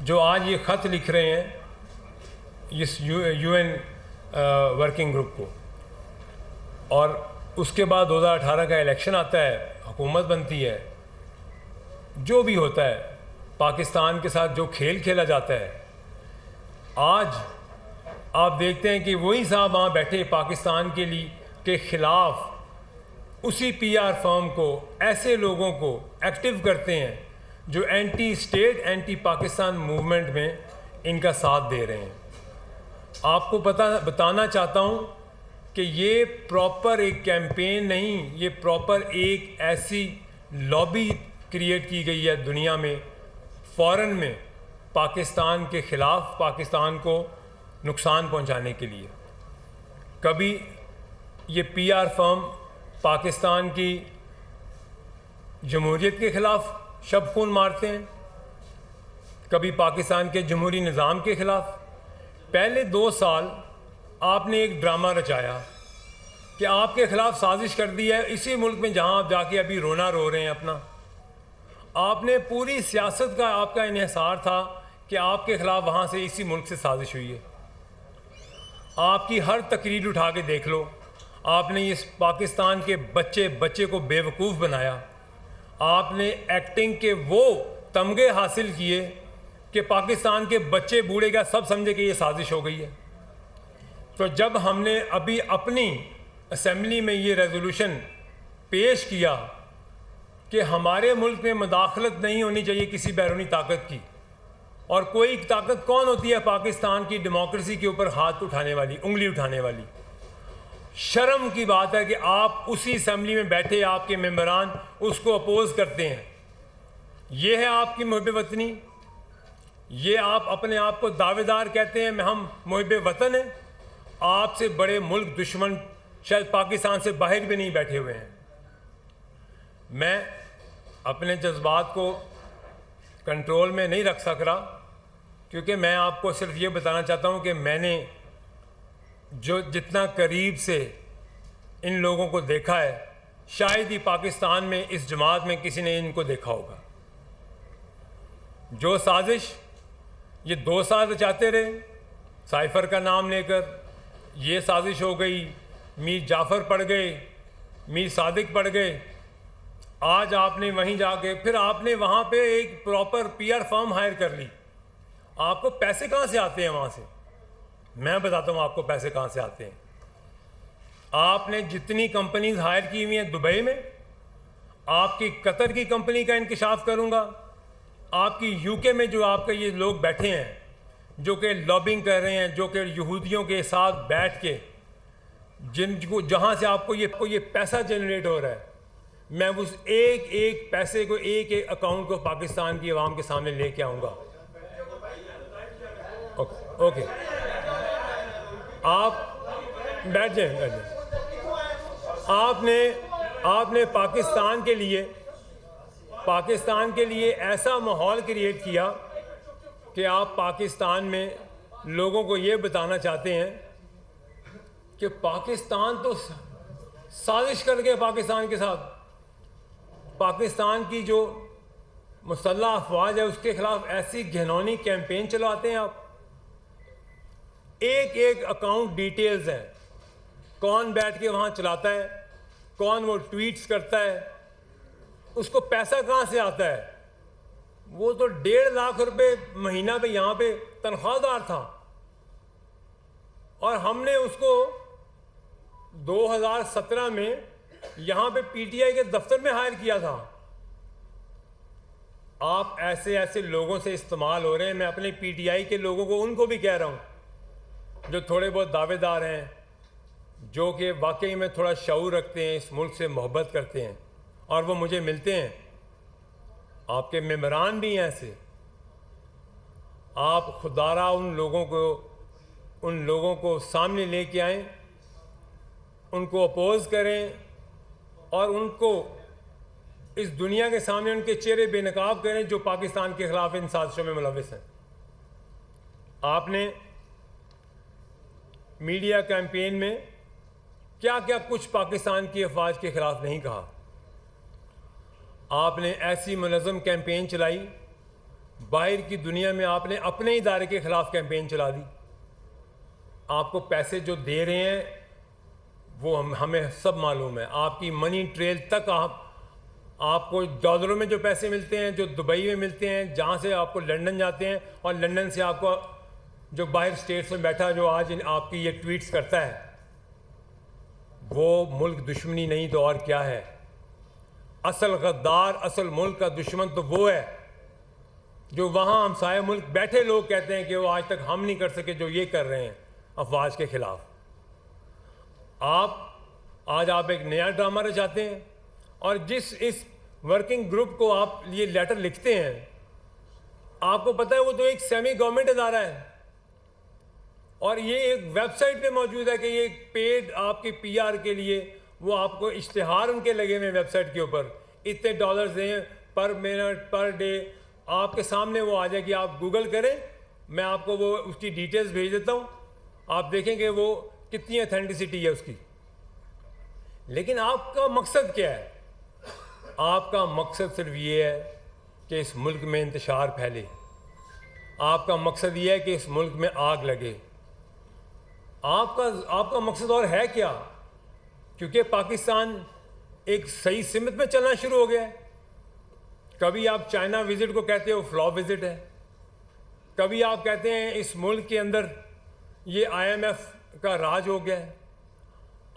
जो आज ये ख़त लिख रहे हैं इस UN वर्किंग ग्रुप को, और उसके बाद 2018 का इलेक्शन आता है, हुकूमत बनती है, जो भी होता है पाकिस्तान के साथ जो खेल खेला जाता है, आज आप देखते हैं कि वही साहब वहाँ बैठे पाकिस्तान के ख़िलाफ़ उसी PR फर्म को, ऐसे लोगों को एक्टिव करते हैं जो anti state anti Pakistan movement में इनका साथ दे रहे हैं। आपको बताना चाहता हूँ कि ये प्रॉपर एक कैंपेन नहीं, ये प्रॉपर एक ऐसी लॉबी क्रिएट की गई है दुनिया में, फ़ॉरेन में, पाकिस्तान के ख़िलाफ़, पाकिस्तान को नुकसान पहुंचाने के लिए। कभी ये PR फर्म पाकिस्तान की जमहूरियत के ख़िलाफ़ शब खून मारते हैं, कभी पाकिस्तान के जमहूरी निज़ाम के ख़िलाफ़। पहले 2 साल आपने एक ड्रामा रचाया कि आपके ख़िलाफ़ साजिश कर दी है इसी मुल्क में जहां आप जाके अभी रोना रो रहे हैं अपना। आपने पूरी सियासत का आपका इन्हिसार था कि आपके ख़िलाफ़ वहाँ से इसी मुल्क से साजिश हुई है। आपकी हर तकरीर उठा के देख लो, आपने इस पाकिस्तान के बच्चे को बेवकूफ़ बनाया। आपने एक्टिंग के वो तमगे हासिल किए कि पाकिस्तान के बच्चे बूढ़े का सब समझे कि ये साजिश हो गई है। तो जब हमने अभी अपनी असेंबली में ये रेजोल्यूशन पेश किया कि हमारे मुल्क में मुदाखलत नहीं होनी चाहिए किसी बैरूनी ताकत की, और कोई ताकत कौन होती है पाकिस्तान की डेमोक्रेसी के ऊपर हाथ उठाने वाली, उंगली उठाने वाली। शर्म की बात है कि आप उसी असेंबली में बैठे आपके मेंबरान उसको अपोज करते हैं। ये है आपकी मुहिब वतनी, ये आप अपने आप को दावेदार कहते हैं हम मुहिब वतन हैं। आपसे बड़े मुल्क दुश्मन शायद पाकिस्तान से बाहर भी नहीं बैठे हुए हैं। मैं अपने जज्बात को कंट्रोल में नहीं रख सक रहा, क्योंकि मैं आपको सिर्फ ये बताना चाहता हूँ कि मैंने जो जितना करीब से इन लोगों को देखा है, शायद ही पाकिस्तान में इस जमात में किसी ने इनको देखा होगा। जो साजिश ये 2 साल रचाते रहे, साइफर का नाम लेकर ये साजिश हो गई, मीर जाफ़र पड़ गए, मीर सादिक पड़ गए। आज आपने वहीं जाके फिर आपने वहाँ पे एक प्रॉपर PR फर्म हायर कर ली। आपको पैसे कहाँ से आते हैं वहाँ से? मैं बताता हूँ आपको पैसे कहाँ से आते हैं। आपने जितनी कंपनीज हायर की हुई हैं दुबई में, आपकी कतर की कंपनी का इंकशाफ करूँगा, आपकी UK में जो आपके ये लोग बैठे हैं जो कि लॉबिंग कर रहे हैं, जो कि यहूदियों के साथ बैठ के जिनको जहाँ से आपको ये पैसा जनरेट हो रहा है, मैं उस एक पैसे को एक अकाउंट को पाकिस्तान की आवाम के सामने लेके आऊँगा। ओके, आप बैठ जाए। आपने पाकिस्तान के लिए ऐसा माहौल क्रिएट किया कि आप पाकिस्तान में लोगों को ये बताना चाहते हैं कि पाकिस्तान तो साजिश कर गया पाकिस्तान के साथ। पाकिस्तान की जो मुसल्लह अफवाज है उसके खिलाफ ऐसी घिनौनी कैंपेन चलाते हैं आप। एक अकाउंट डिटेल्स हैं, कौन बैठ के वहाँ चलाता है, कौन वो ट्वीट्स करता है, उसको पैसा कहाँ से आता है। वो तो 1.5 लाख रुपए महीना पे यहाँ पे तनख्वाहदार था, और हमने उसको 2017 में यहाँ पे PTI के दफ्तर में हायर किया था। आप ऐसे लोगों से इस्तेमाल हो रहे हैं। मैं अपने PTI के लोगों को, उनको भी कह रहा हूँ जो थोड़े बहुत दावेदार हैं, जो कि वाकई में थोड़ा शऊर रखते हैं, इस मुल्क से मोहब्बत करते हैं, और वो मुझे मिलते हैं। आपके मेंबरान भी हैं ऐसे। आप खुदारा उन लोगों को सामने लेके आएं, उनको अपोज करें, और उनको इस दुनिया के सामने उनके चेहरे बेनकाब करें जो पाकिस्तान के खिलाफ इन साजिशों में मुलविस हैं। आपने मीडिया कैंपेन में क्या क्या कुछ पाकिस्तान की अफवाज के खिलाफ नहीं कहा। आपने ऐसी मुनज़्ज़म कैंपेन चलाई बाहर की दुनिया में आपने अपने इदारे के खिलाफ कैंपेन चला दी। आपको पैसे जो दे रहे हैं वो हमें सब मालूम है। आपकी मनी ट्रेल तक आपको डॉलरों में जो पैसे मिलते हैं, जो दुबई में मिलते हैं, जहाँ से आपको लंदन जाते हैं, और लंदन से आपको जो बाहर स्टेट्स में बैठा जो आज आपकी ये ट्वीट्स करता है, वो मुल्क दुश्मनी नहीं तो और क्या है। असल गद्दार, असल मुल्क का दुश्मन तो वो है जो वहाँ हमसाया मुल्क बैठे लोग कहते हैं कि वो आज तक हम नहीं कर सके जो ये कर रहे हैं अफवाज के खिलाफ। आज आप एक नया ड्रामा रचाते हैं, और इस वर्किंग ग्रुप को आप ये लेटर लिखते हैं, आपको पता है वो तो एक सेमी गवर्नमेंट इदारा है, और ये एक वेबसाइट पे मौजूद है कि ये पेड आपकी पीआर के लिए वो आपको इश्तिहार उनके लगे हुए वेबसाइट के ऊपर, इतने डॉलर्स दें पर मिनट पर डे, आपके सामने वो आ जाएगी। आप गूगल करें, मैं आपको वो उसकी डिटेल्स भेज देता हूँ, आप देखेंगे वो कितनी ऑथेंटिसिटी है उसकी। लेकिन आपका मकसद क्या है? आपका मकसद सिर्फ ये है कि इस मुल्क में इंतशार फैले। आपका मकसद ये है कि इस मुल्क में आग लगे। आपका मकसद और है क्या? क्योंकि पाकिस्तान एक सही सिमत में चलना शुरू हो गया है। कभी आप चाइना विजिट को कहते हो फ्लॉप विजिट है, कभी आप कहते हैं इस मुल्क के अंदर ये IMF का राज हो गया है।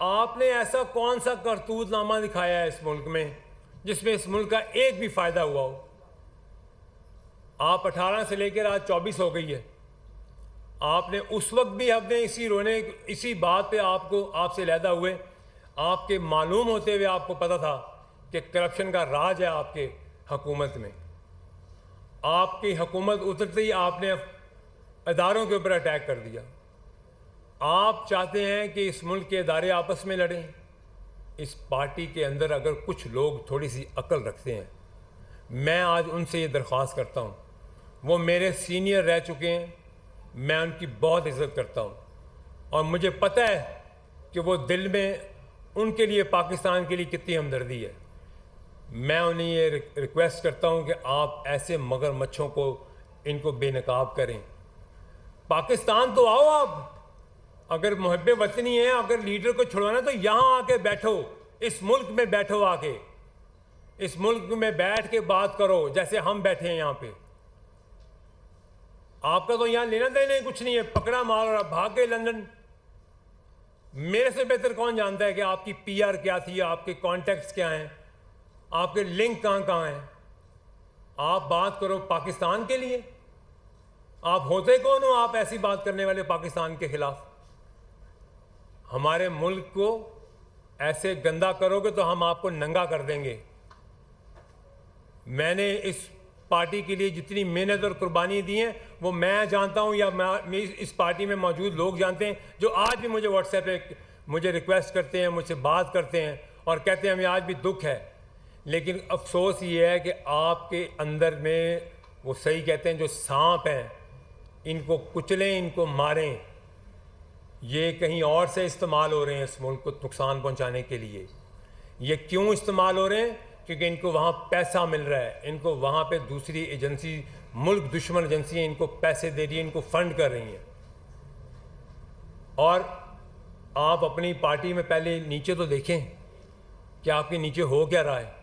आपने ऐसा कौन सा करतूतनामा दिखाया है इस मुल्क में जिसमें इस मुल्क का एक भी फायदा हुआ हो? आप 18 से लेकर आज 24 हो गई है। आपने उस वक्त भी हमने इसी बात पे आपसे लहदा हुए, आपके मालूम होते हुए आपको पता था कि करप्शन का राज है आपके हुकूमत में। आपकी हुकूमत उतरते ही आपने इदारों के ऊपर अटैक कर दिया। आप चाहते हैं कि इस मुल्क के इदारे आपस में लड़ें। इस पार्टी के अंदर अगर कुछ लोग थोड़ी सी अकल रखते हैं, मैं आज उनसे ये दरख्वास्त करता हूँ, वो मेरे सीनियर रह चुके हैं, मैं उनकी बहुत इज़्ज़त करता हूँ, और मुझे पता है कि वो दिल में उनके लिए, पाकिस्तान के लिए कितनी हमदर्दी है। मैं उन्हें ये रिक्वेस्ट करता हूँ कि आप ऐसे मगरमच्छों को इनको बेनकाब करें। पाकिस्तान तो आओ आप, अगर मुहब्बे वतनी है, अगर लीडर को छुड़वाना तो यहाँ आके बैठो, इस मुल्क में बैठो, आके इस मुल्क में बैठ के बात करो जैसे हम बैठे हैं यहाँ पे। आपका तो यहाँ लेना देना ही कुछ नहीं है, पकड़ा मार और भाग गए लंदन। मेरे से बेहतर कौन जानता है कि आपकी पीआर क्या थी, आपके कॉन्टेक्ट्स क्या हैं, आपके लिंक कहाँ कहाँ हैं। आप बात करो पाकिस्तान के लिए। आप होते कौन हो आप ऐसी बात करने वाले पाकिस्तान के खिलाफ? हमारे मुल्क को ऐसे गंदा करोगे तो हम आपको नंगा कर देंगे। मैंने इस पार्टी के लिए जितनी मेहनत और कुर्बानी दी हैं वो मैं जानता हूं, या इस पार्टी में मौजूद लोग जानते हैं, जो आज भी मुझे व्हाट्सएप पे मुझे रिक्वेस्ट करते हैं, मुझसे बात करते हैं और कहते हैं हमें आज भी दुख है। लेकिन अफसोस ये है कि आपके अंदर में वो सही कहते हैं जो सांप हैं, इनको कुचलें, इनको मारें। ये कहीं और से इस्तेमाल हो रहे हैं इस मुल्क को नुकसान पहुंचाने के लिए। ये क्यों इस्तेमाल हो रहे हैं? क्योंकि इनको वहाँ पैसा मिल रहा है, इनको वहाँ पे दूसरी एजेंसी, मुल्क दुश्मन एजेंसियाँ इनको पैसे दे रही हैं, इनको फंड कर रही हैं। और आप अपनी पार्टी में पहले नीचे तो देखें कि आपके नीचे हो क्या रहा है,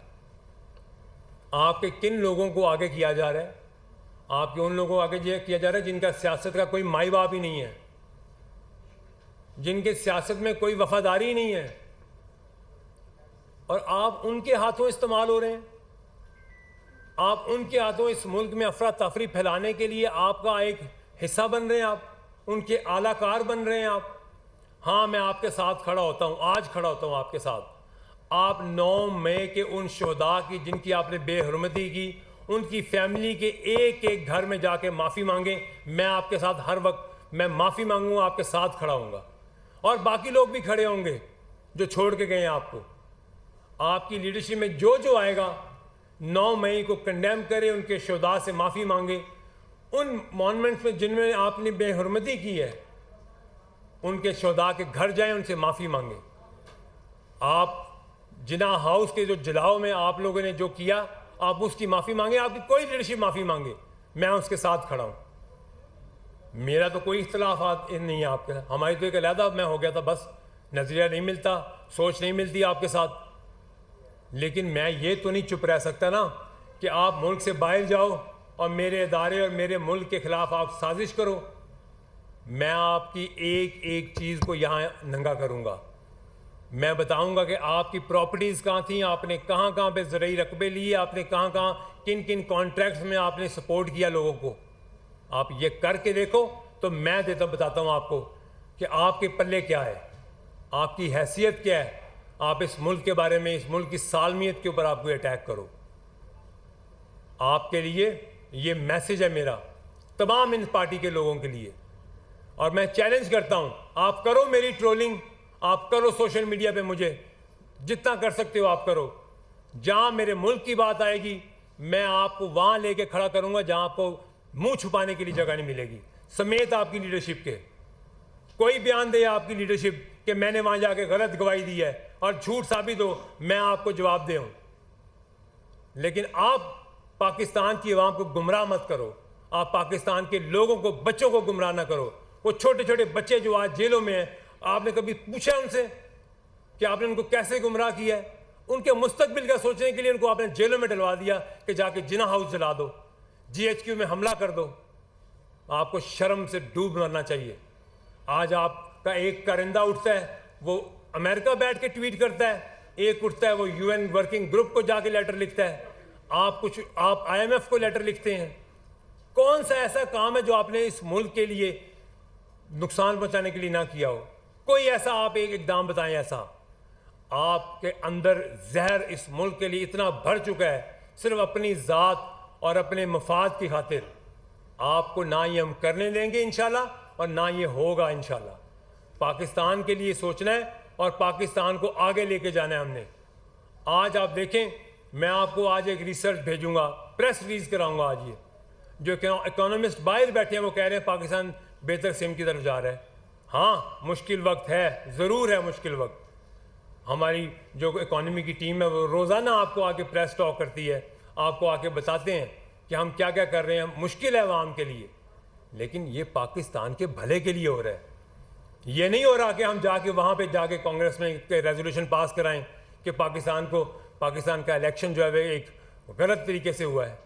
आपके किन लोगों को आगे किया जा रहा है। आपके उन लोगों को आगे किया जा रहा है जिनका सियासत का कोई माई बाप ही नहीं है, जिनके सियासत में कोई वफादारी नहीं है, और आप उनके हाथों इस्तेमाल हो रहे हैं। आप उनके हाथों इस मुल्क में अफरा तफरी फैलाने के लिए आपका एक हिस्सा बन रहे हैं, आप उनके आलाकार बन रहे हैं आप। हाँ, मैं आपके साथ खड़ा होता हूँ, आज खड़ा होता हूँ आपके साथ। आप 9 मई के उन शोहदा की जिनकी आपने बेहरमती की, उनकी फैमिली के एक एक घर में जाके माफ़ी मांगे। मैं आपके साथ हर वक्त मैं माफ़ी मांगूंगा, आपके साथ खड़ा होऊंगा, और बाकी लोग भी खड़े होंगे जो छोड़ के गए हैं आपको। आपकी लीडरशिप में जो जो आएगा 9 मई को कंडेम करे, उनके शोहदा से माफ़ी मांगे। उन मॉन्यूमेंट्स में जिनमें आपने बेहरमती की है, उनके शोहदा के घर जाएं, उनसे माफ़ी मांगे। आप जिना हाउस के जो जलाओ में आप लोगों ने जो किया, आप उसकी माफ़ी मांगे। आपकी कोई लीडरशिप माफ़ी मांगे, मैं उसके साथ खड़ा हूँ। मेरा तो कोई इख्तलाफ नहीं है आपके साथ, हमारी तो एक अलहदा मैं हो गया था, बस नज़रिया नहीं मिलता, सोच नहीं मिलती आपके साथ। लेकिन मैं ये तो नहीं चुप रह सकता ना कि आप मुल्क से बाहर जाओ और मेरे इदारे और मेरे मुल्क के ख़िलाफ़ आप साजिश करो। मैं आपकी एक एक चीज़ को यहाँ नंगा करूँगा। मैं बताऊँगा कि आपकी प्रॉपर्टीज़ कहाँ थी, आपने कहाँ कहाँ पे ज़रूरी रकबे लिए, आपने कहाँ कहाँ किन किन कॉन्ट्रैक्ट्स में आपने सपोर्ट किया लोगों को। आप ये करके देखो तो मैं बताता हूँ आपको कि आपके पल्ले क्या है, आपकी हैसियत क्या है। आप इस मुल्क के बारे में, इस मुल्क की सालमियत के ऊपर आप कोई अटैक करो। आपके लिए ये मैसेज है मेरा तमाम इन पार्टी के लोगों के लिए, और मैं चैलेंज करता हूँ, आप करो मेरी ट्रोलिंग, आप करो सोशल मीडिया पे, मुझे जितना कर सकते हो आप करो। जहाँ मेरे मुल्क की बात आएगी मैं आपको वहाँ लेके खड़ा करूँगा जहाँ आपको मुंह छुपाने के लिए जगह नहीं मिलेगी, समेत आपकी लीडरशिप के। कोई बयान दे आपकी लीडरशिप कि मैंने वहाँ जाके गलत गवाही दी है और झूठ साबित हो, मैं आपको जवाब दे हूँ। लेकिन आप पाकिस्तान की अवाम को गुमराह मत करो, आप पाकिस्तान के लोगों को, बच्चों को गुमराह ना करो। वो छोटे छोटे बच्चे जो आज जेलों में हैं, आपने कभी पूछा उनसे कि आपने उनको कैसे गुमराह किया है? उनके मुस्तकबिल का सोचने के लिए उनको आपने जेलों में डलवा दिया कि जाके जिना हाउस जला दो, GHQ में हमला कर दो। आपको शर्म से डूब मरना चाहिए। आज आपका एक कारिंदा उठता है, वो अमेरिका बैठ के ट्वीट करता है, एक उठता है वो UN वर्किंग ग्रुप को जाके लेटर लिखता है, आप IMF को लेटर लिखते हैं। कौन सा ऐसा काम है जो आपने इस मुल्क के लिए नुकसान पहुंचाने के लिए ना किया हो? कोई ऐसा आप एक इकदाम बताएं ऐसा। आपके अंदर जहर इस मुल्क के लिए इतना भर चुका है, सिर्फ अपनी ज़ात और अपने मफाद की खातिर। आपको ना ये हम करने देंगे इंशाल्लाह और ना ये होगा इंशाल्लाह। पाकिस्तान के लिए सोचना है और पाकिस्तान को आगे लेके जाना है हमने। आज आप देखें, मैं आपको आज एक रिसर्च भेजूंगा, प्रेस रिलीज कराऊंगा आज। ये जो इकोनॉमिस्ट बाहर बैठे हैं वो कह रहे हैं पाकिस्तान बेहतर सिम की तरफ जा रहा है। हाँ, मुश्किल वक्त है, ज़रूर है मुश्किल वक्त। हमारी जो इकोनॉमी की टीम है वो रोज़ाना आपको आके प्रेस टॉक करती है, आपको आके बताते हैं कि हम क्या क्या कर रहे हैं। मुश्किल है आवाम के लिए, लेकिन ये पाकिस्तान के भले के लिए हो रहा है। ये नहीं हो रहा कि हम जाके वहाँ पे जाके कांग्रेस में रेजोल्यूशन पास कराएं कि पाकिस्तान का इलेक्शन जो है वो एक गलत तरीके से हुआ है।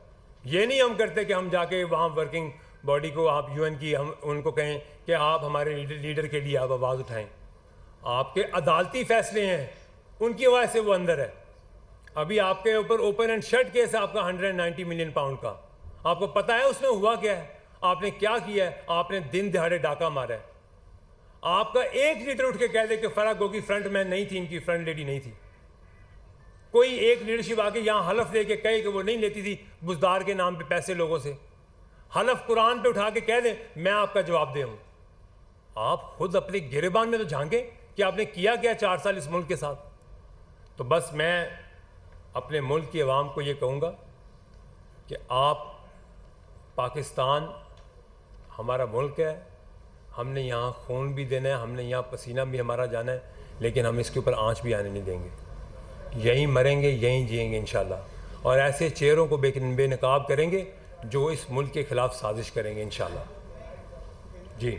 ये नहीं हम करते कि हम जाके वहाँ वर्किंग बॉडी को, आप UN की, हम उनको कहें कि आप हमारे लीडर के लिए आप आवाज़ उठाएं। आपके अदालती फैसले हैं, उनकी वजह से वो अंदर है। अभी आपके ऊपर ओपन एंड शट केस है आपका 190 मिलियन पाउंड का। आपको पता है उसमें हुआ क्या है, आपने क्या किया है? आपने दिन दिहाड़े डाका मारा है। आपका एक लीडर उठ के कह दे कि फराह गोगी फ्रंट मैन नहीं थी, इनकी फ्रंट लेडी नहीं थी। कोई एक लीडरशिप आके यहाँ हलफ दे के कहे कि वो नहीं लेती थी बुजदार के नाम पे पैसे लोगों से, हलफ कुरान पे उठा के कह दे मैं आपका जवाब दे हूँ। आप खुद अपने गिरेबान में तो झांके कि आपने किया क्या 4 साल इस मुल्क के साथ। तो बस मैं अपने मुल्क की आवाम को ये कहूँगा कि आप, पाकिस्तान हमारा मुल्क है, हमने यहाँ खून भी देना है, हमने यहाँ पसीना भी हमारा जाना है, लेकिन हम इसके ऊपर आँच भी आने नहीं देंगे। यहीं मरेंगे, यहीं जिएंगे इंशाल्लाह, और ऐसे चेहरों को बेनकाब करेंगे जो इस मुल्क के ख़िलाफ़ साजिश करेंगे इंशाल्लाह। जी।